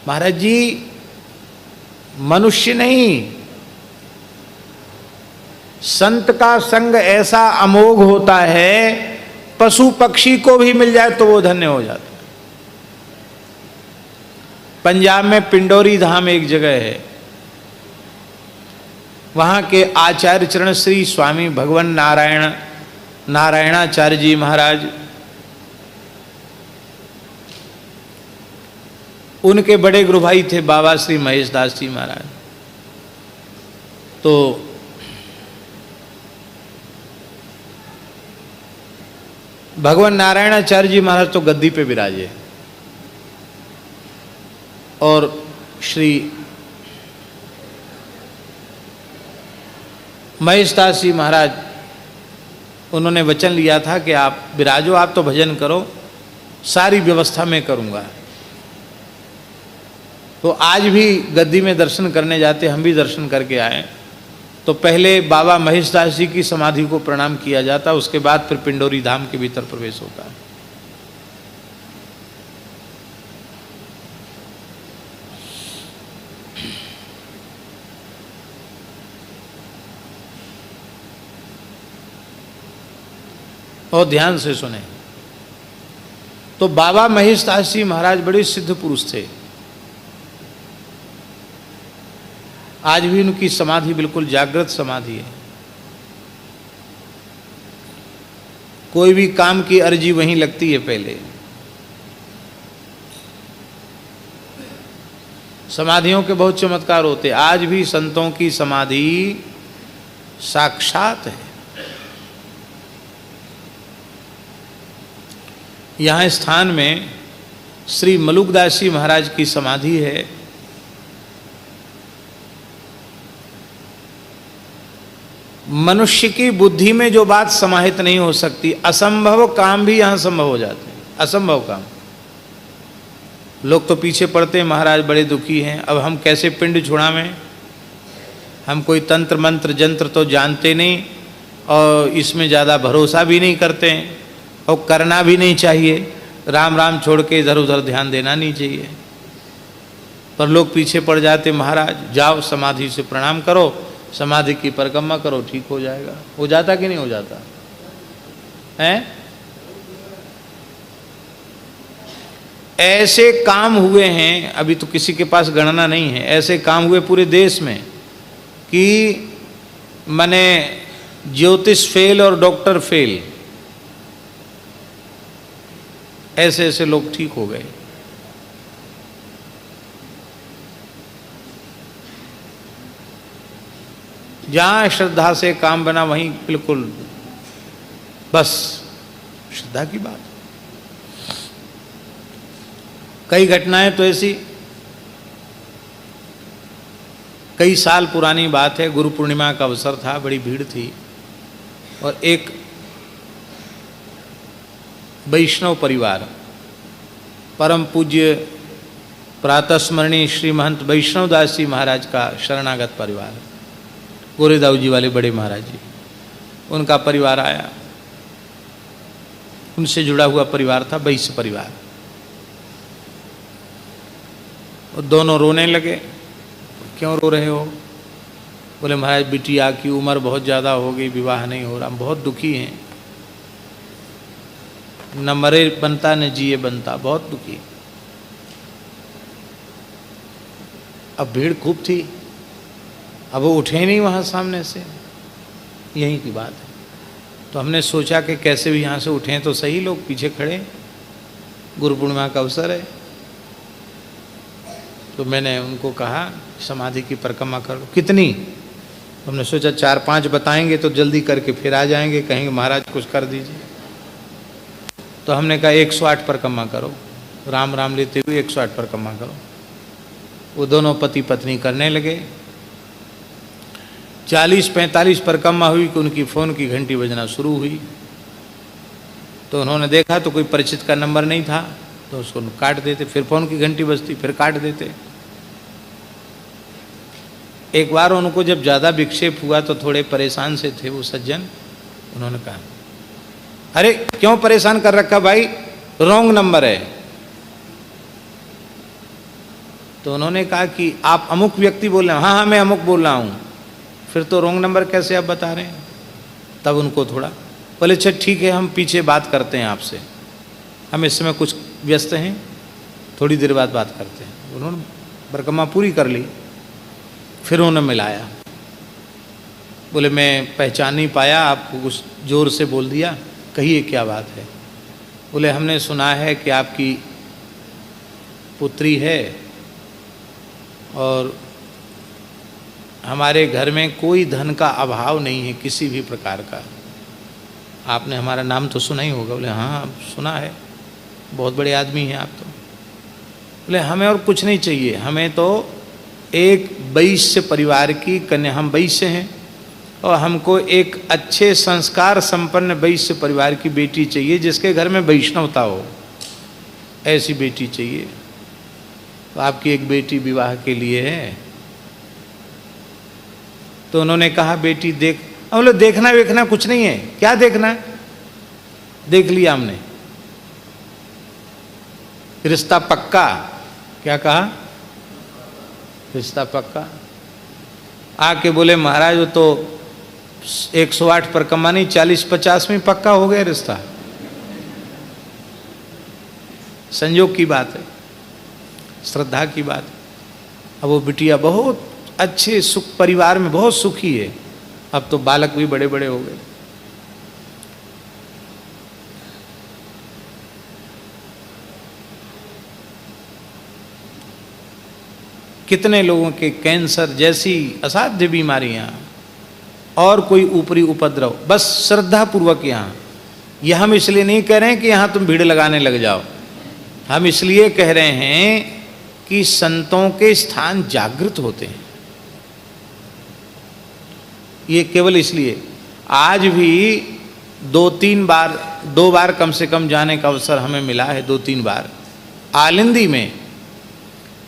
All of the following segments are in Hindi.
महाराज जी मनुष्य नहीं, संत का संग ऐसा अमोघ होता है, पशु पक्षी को भी मिल जाए तो वो धन्य हो जाता है। पंजाब में पिंडोरी धाम एक जगह है, वहां के आचार्य चरण श्री स्वामी भगवान नारायणाचार्य जी महाराज, उनके बड़े गुरु भाई थे बाबा श्री महेश दास जी महाराज। तो भगवान नारायणाचार्य जी महाराज तो गद्दी पे विराजे और श्री महेश दास जी महाराज उन्होंने वचन लिया था कि आप विराजो, आप तो भजन करो, सारी व्यवस्था मैं करूंगा। तो आज भी गद्दी में दर्शन करने जाते, हम भी दर्शन करके आए, तो पहले बाबा महेश दास जी की समाधि को प्रणाम किया जाता, उसके बाद फिर पिंडोरी धाम के भीतर प्रवेश होता है। और ध्यान से सुने, तो बाबा महेश दास जी महाराज बड़े सिद्ध पुरुष थे। आज भी उनकी समाधि बिल्कुल जागृत समाधि है। कोई भी काम की अर्जी वहीं लगती है पहले। समाधियों के बहुत चमत्कार होते, आज भी संतों की समाधि साक्षात है। यहाँ स्थान में श्री मलुकदास जी महाराज की समाधि है। मनुष्य की बुद्धि में जो बात समाहित नहीं हो सकती, असंभव काम भी यहाँ संभव हो जाते हैं। असंभव काम, लोग तो पीछे पड़ते हैं, महाराज बड़े दुखी हैं, अब हम कैसे पिंड छुड़ावें, हम कोई तंत्र मंत्र जंत्र तो जानते नहीं और इसमें ज़्यादा भरोसा भी नहीं करते हैं और करना भी नहीं चाहिए। राम राम छोड़ के इधर उधर ध्यान देना नहीं चाहिए, पर लोग पीछे पड़ जाते, महाराज जाओ समाधि से प्रणाम करो, समाधि की परिक्रमा करो, ठीक हो जाएगा। हो जाता कि नहीं हो जाता है? ऐसे काम हुए हैं, अभी तो किसी के पास गणना नहीं है, ऐसे काम हुए पूरे देश में कि माने ज्योतिष फेल और डॉक्टर फेल, ऐसे ऐसे लोग ठीक हो गए। जहाँ श्रद्धा से काम बना वहीं बिल्कुल बस श्रद्धा की बात। कई घटनाएं तो ऐसी, कई साल पुरानी बात है, गुरु पूर्णिमा का अवसर था, बड़ी भीड़ थी और एक वैष्णव परिवार, परम पूज्य प्रातस्मरणीय श्री महंत वैष्णव दास जी महाराज का शरणागत परिवार, गोरेदाऊ जी वाले बड़े महाराज जी, उनका परिवार आया, उनसे जुड़ा हुआ परिवार था, वैश्य परिवार। और दोनों रोने लगे। क्यों रो रहे हो? बोले महाराज बिटिया की उम्र बहुत ज़्यादा हो गई, विवाह नहीं हो रहा, हम बहुत दुखी हैं, न मरे बनता न जिए बनता, बहुत दुखी। अब भीड़ खूब थी, अब वो उठे नहीं वहाँ सामने से, यहीं की बात है। तो हमने सोचा कि कैसे भी यहाँ से उठें तो सही, लोग पीछे खड़े, गुरु पूर्णिमा का अवसर है। तो मैंने उनको कहा समाधि की परिक्रमा करो। कितनी? हमने सोचा 4-5 बताएंगे तो जल्दी करके फिर आ जाएंगे, कहेंगे महाराज कुछ कर दीजिए। तो हमने कहा 108 परिक्रमा करो, राम राम लेते हुए 108 परिक्रमा करो। वो दोनों पति पत्नी करने लगे। 40-45 परिक्रमा हुई कि उनकी फ़ोन की घंटी बजना शुरू हुई। तो उन्होंने देखा तो कोई परिचित का नंबर नहीं था, तो उसको काट देते, फिर फ़ोन की घंटी बजती, फिर काट देते। एक बार उनको जब ज़्यादा विक्षेप हुआ तो थोड़े परेशान से थे वो सज्जन, उन्होंने कहा अरे क्यों परेशान कर रखा भाई, रॉन्ग नंबर है। तो उन्होंने कहा कि आप अमुक व्यक्ति बोल रहे हैं। हाँ हाँ मैं अमुक बोल रहा हूँ। फिर तो रॉन्ग नंबर कैसे आप बता रहे हैं? तब उनको थोड़ा बोले अच्छा ठीक है, हम पीछे बात करते हैं आपसे, हम इस समय कुछ व्यस्त हैं, थोड़ी देर बाद बात करते हैं। उन्होंने परिक्रमा पूरी कर ली। फिर उन्होंने मिलाया, बोले मैं पहचान नहीं पाया, आपको कुछ ज़ोर से बोल दिया, कहिए क्या बात है। बोले हमने सुना है कि आपकी पुत्री है और हमारे घर में कोई धन का अभाव नहीं है किसी भी प्रकार का। आपने हमारा नाम तो सुना ही होगा। बोले हाँ सुना है, बहुत बड़े आदमी हैं आप तो। बोले हमें और कुछ नहीं चाहिए, हमें तो एक वैश्य परिवार की कन्या, हम वैश्य हैं और हमको एक अच्छे संस्कार संपन्न वैश्य परिवार की बेटी चाहिए जिसके घर में वैष्णवता हो, ऐसी बेटी चाहिए। तो आपकी एक बेटी विवाह के लिए है। तो उन्होंने कहा बेटी देख, बोले देखना वेखना कुछ नहीं है। क्या देखना है? देख लिया हमने, रिश्ता पक्का। क्या कहा? रिश्ता पक्का। आके बोले महाराज वो तो 108 पर कमा नहीं, 40-50 में पक्का हो गया रिश्ता। संयोग की बात है, श्रद्धा की बात है। अब वो बिटिया बहुत अच्छे सुख परिवार में बहुत सुखी है। अब तो बालक भी बड़े बड़े हो गए। कितने लोगों के कैंसर जैसी असाध्य बीमारियां और कोई ऊपरी उपद्रव, बस श्रद्धा पूर्वक यहाँ। यह हम इसलिए नहीं कह रहे हैं कि यहाँ तुम भीड़ लगाने लग जाओ, हम इसलिए कह रहे हैं कि संतों के स्थान जागृत होते हैं। ये केवल इसलिए। आज भी 2 बार कम से कम जाने का अवसर हमें मिला है, 2-3 बार। आलिंदी में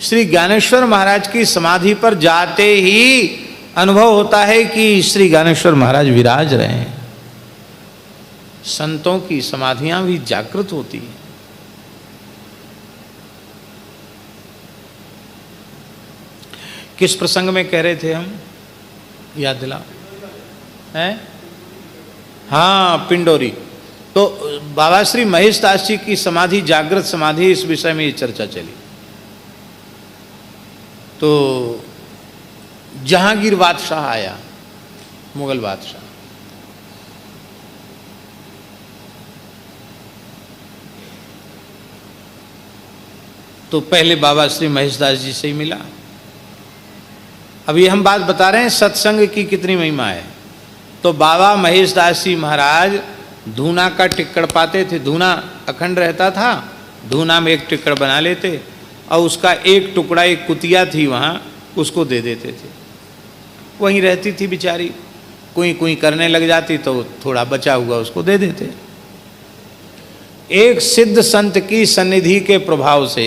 श्री ज्ञानेश्वर महाराज की समाधि पर जाते ही अनुभव होता है कि श्री ज्ञानेश्वर महाराज विराज रहे हैं। संतों की समाधियां भी जागृत होती हैं। किस प्रसंग में कह रहे थे हम, याद दिलाओ? हैं? हाँ, पिंडोरी। तो बाबा श्री महेश दास जी की समाधि जागृत समाधि, इस विषय में ये चर्चा चली। तो जहांगीर बादशाह आया, मुगल बादशाह, तो पहले बाबा श्री महेश दास जी से ही मिला। अब ये हम बात बता रहे हैं सत्संग की कितनी महिमा है। तो बाबा महेश दास जी महाराज धूना का टिक्कड़ पाते थे, धूना अखंड रहता था, धूना में एक टिक्कड़ बना लेते और उसका एक टुकड़ा, एक कुतिया थी वहाँ, उसको दे देते थे। वहीं रहती थी बेचारी, कोई कोई करने लग जाती तो थोड़ा बचा हुआ उसको दे देते। एक सिद्ध संत की सन्निधि के प्रभाव से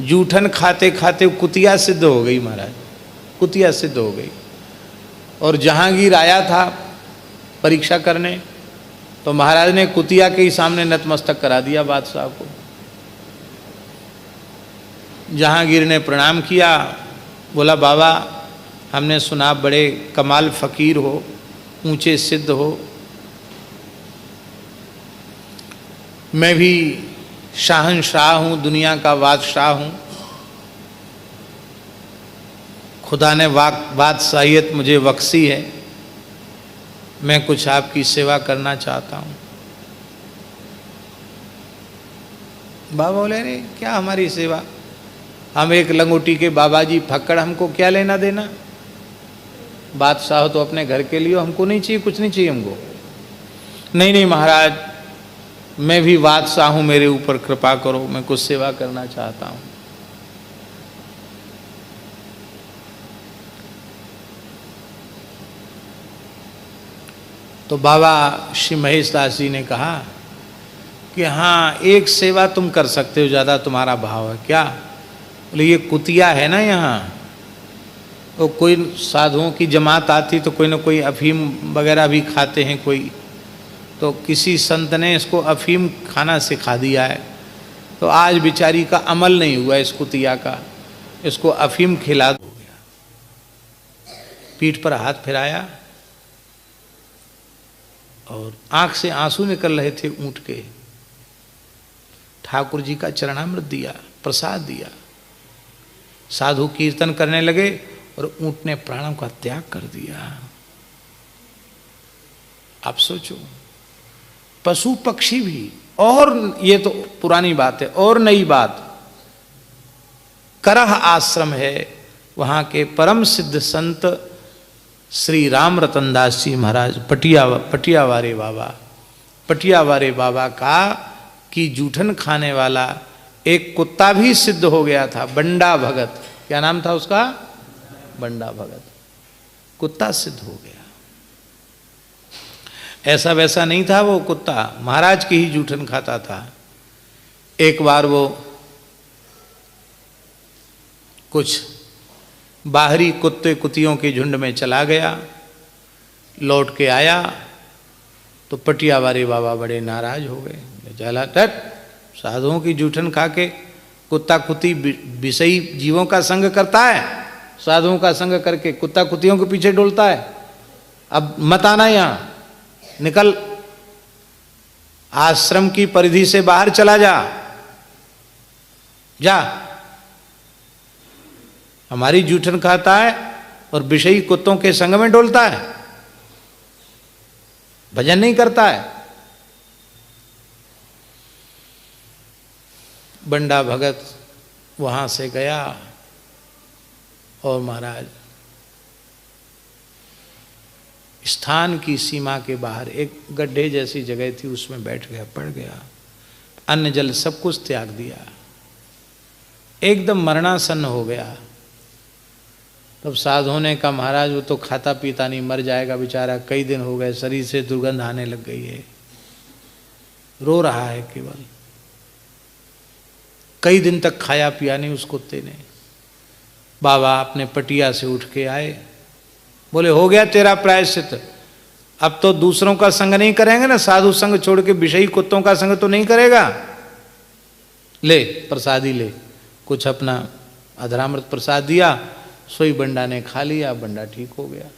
जूठन खाते खाते कुतिया सिद्ध हो गई महाराज, कुतिया सिद्ध हो गई। और जहांगीर आया था परीक्षा करने, तो महाराज ने कुतिया के ही सामने नतमस्तक करा दिया बादशाह को। जहांगीर ने प्रणाम किया, बोला बाबा हमने सुना बड़े कमाल फ़कीर हो, ऊंचे सिद्ध हो, मैं भी शाहनशाह हूँ, दुनिया का बादशाह हूँ, खुदा ने बादशाहियत मुझे बख्शी है, मैं कुछ आपकी सेवा करना चाहता हूँ। बाबा बोले अरे क्या हमारी सेवा, हम एक लंगोटी के बाबा जी फक्कड़, हमको क्या लेना देना, बादशाह तो अपने घर के लिए, हमको नहीं चाहिए, कुछ नहीं चाहिए हमको। नहीं नहीं महाराज, मैं भी बादशाह हूँ, मेरे ऊपर कृपा करो, मैं कुछ सेवा करना चाहता हूँ। तो बाबा श्री महेश दास जी ने कहा कि हाँ एक सेवा तुम कर सकते हो, ज़्यादा तुम्हारा भाव है क्या? बोले ये कुतिया है ना, यहाँ तो कोई साधुओं की जमात आती तो कोई ना कोई अफीम वगैरह भी खाते हैं कोई, तो किसी संत ने इसको अफीम खाना सिखा दिया है, तो आज बेचारी का अमल नहीं हुआ इस कुतिया का। इसको अफीम खिला दो। पीठ पर हाथ फिराया और आंख से आंसू निकल रहे थे ऊंट के। ठाकुर जी का चरणामृत दिया, प्रसाद दिया। साधु कीर्तन करने लगे और ऊंट ने प्राणों का त्याग कर दिया। आप सोचो, पशु पक्षी भी, और ये तो पुरानी बात है, और नई बात, करह आश्रम है, वहां के परम सिद्ध संत श्री राम रतन दास जी महाराज पटियावारे बाबा का की जूठन खाने वाला एक कुत्ता भी सिद्ध हो गया था, बंडा भगत। क्या नाम था उसका? बंडा भगत। कुत्ता सिद्ध हो गया। ऐसा वैसा नहीं था वो कुत्ता, महाराज की ही जूठन खाता था। एक बार वो कुछ बाहरी कुत्ते कुतियों के झुंड में चला गया, लौट के आया तो पटियावारे बाबा बड़े नाराज हो गए। चला टट, साधुओं की जूठन खा के कुत्ता कुत्ती विषयी जीवों का संग करता है, साधुओं का संग करके कुत्ता कुत्तियों के पीछे डोलता है। अब मत आना यहां, निकल, आश्रम की परिधि से बाहर चला जा, जा। हमारी जूठन खाता है और विषयी कुत्तों के संग में डोलता है, भजन नहीं करता है। बंडा भगत वहां से गया और महाराज स्थान की सीमा के बाहर एक गड्ढे जैसी जगह थी, उसमें बैठ गया, पड़ गया। अन्न जल सब कुछ त्याग दिया, एकदम मरणासन्न हो गया। तब साधुओं ने कहा, महाराज वो तो खाता पीता नहीं, मर जाएगा बेचारा, कई दिन हो गए, शरीर से दुर्गंध आने लग गई है, रो रहा है केवल। कई दिन तक खाया पिया नहीं उस कुत्ते ने। बाबा अपने पटिया से उठ के आए, बोले हो गया तेरा प्रायश्चित, अब तो दूसरों का संग नहीं करेंगे ना, साधु संग छोड़ के विषयी कुत्तों का संग तो नहीं करेगा। ले प्रसादी ले, कुछ अपना अधरामृत प्रसाद दिया, सोई बंडा ने खा लिया, बंडा ठीक हो गया।